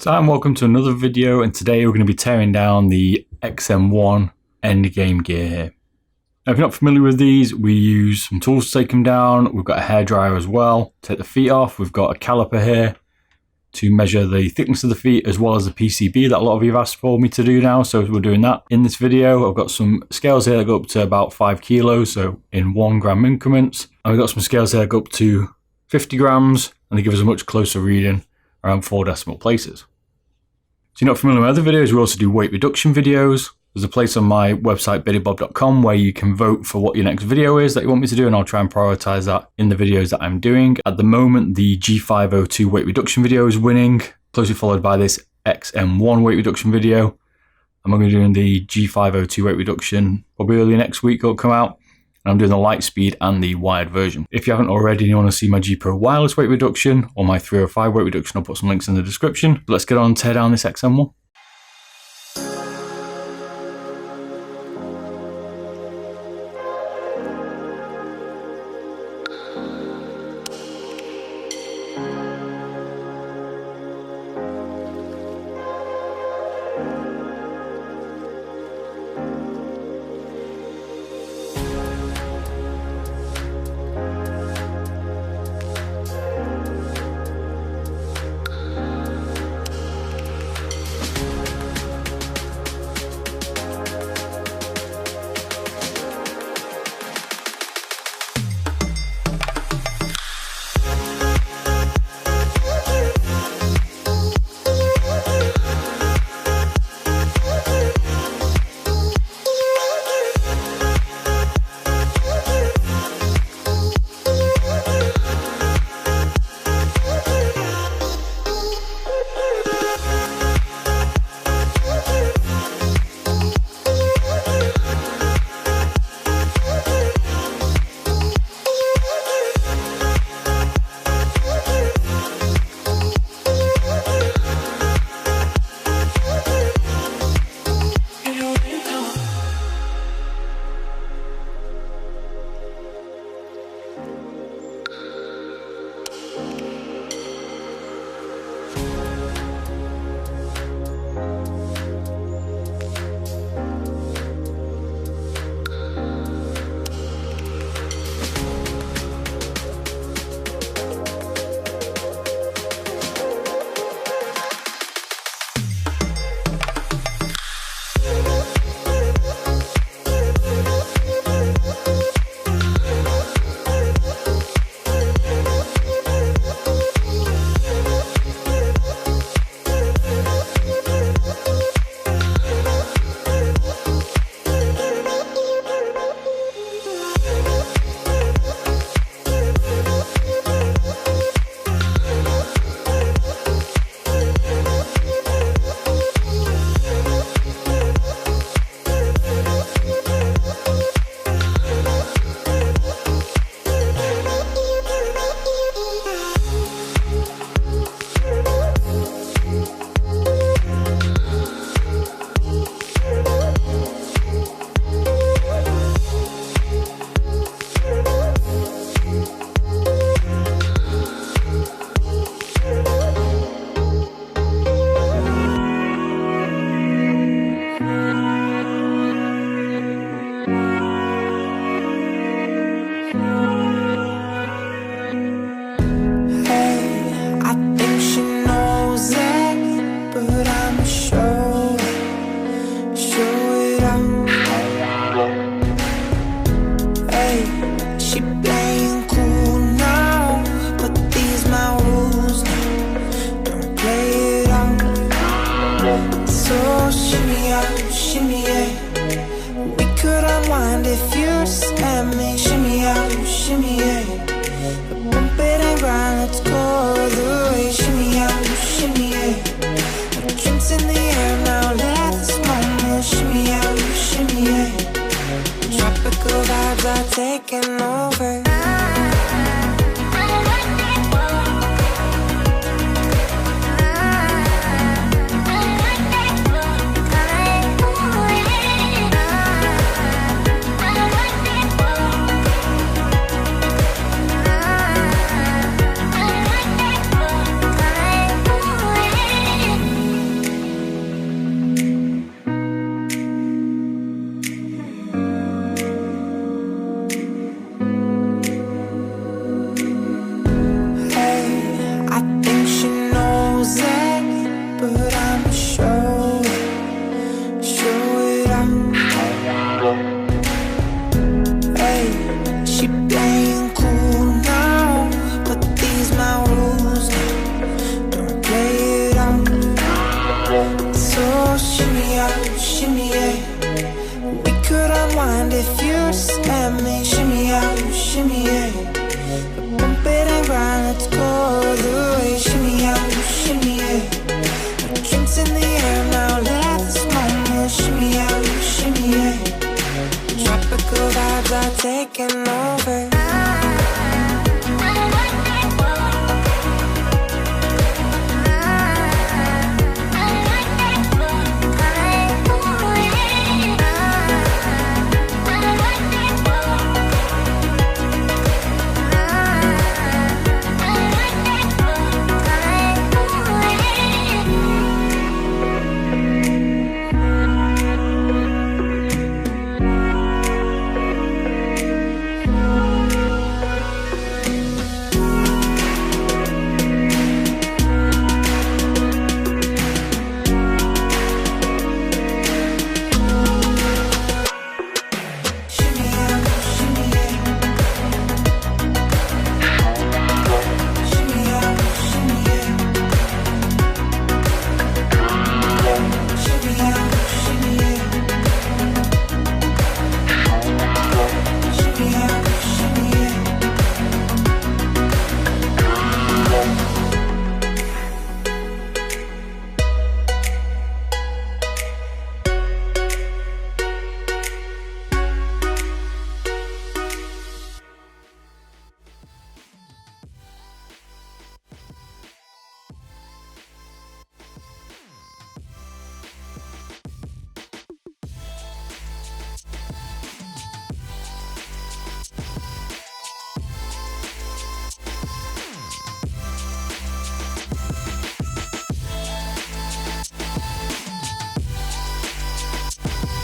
So welcome to another video, and today we're going to be tearing down the XM1 Endgame Gear here. Now, if you're not familiar with these, we use some tools to take them down. We've got a hairdryer as well to take the feet off. We've got a caliper here to measure the thickness of the feet, as well as the PCB that a lot of you have asked for me to do now, so we're doing that in this video. I've got some scales here that go up to about 5 kilos, so in 1 gram increments. And we've got some scales here that go up to 50 grams, and they give us a much closer reading, around 4 decimal places. So you're not familiar with other videos, we also do weight reduction videos. There's a place on my website, beardedbob.com, where you can vote for what your next video is that you want me to do, and I'll try and prioritize that in the videos that I'm doing. At the moment, the G502 weight reduction video is winning, closely followed by this XM1 weight reduction video. I'm going to be doing the G502 weight reduction probably early next week, it'll come out. And I'm doing the light speed and the wired version. If you haven't already and you want to see my G Pro wireless weight reduction or my 305 weight reduction, I'll put some links in the description. But let's get on and tear down this XM1. out, shimmy yeah. We could unwind if you just let me. Shimmy out, shimmy yeah. Bump it and grind, let's go the way. Shimmy out, shimmy yeah. Drinks in the air now, let this moment. Shimmy out, shimmy yeah. Tropical vibes are taking over.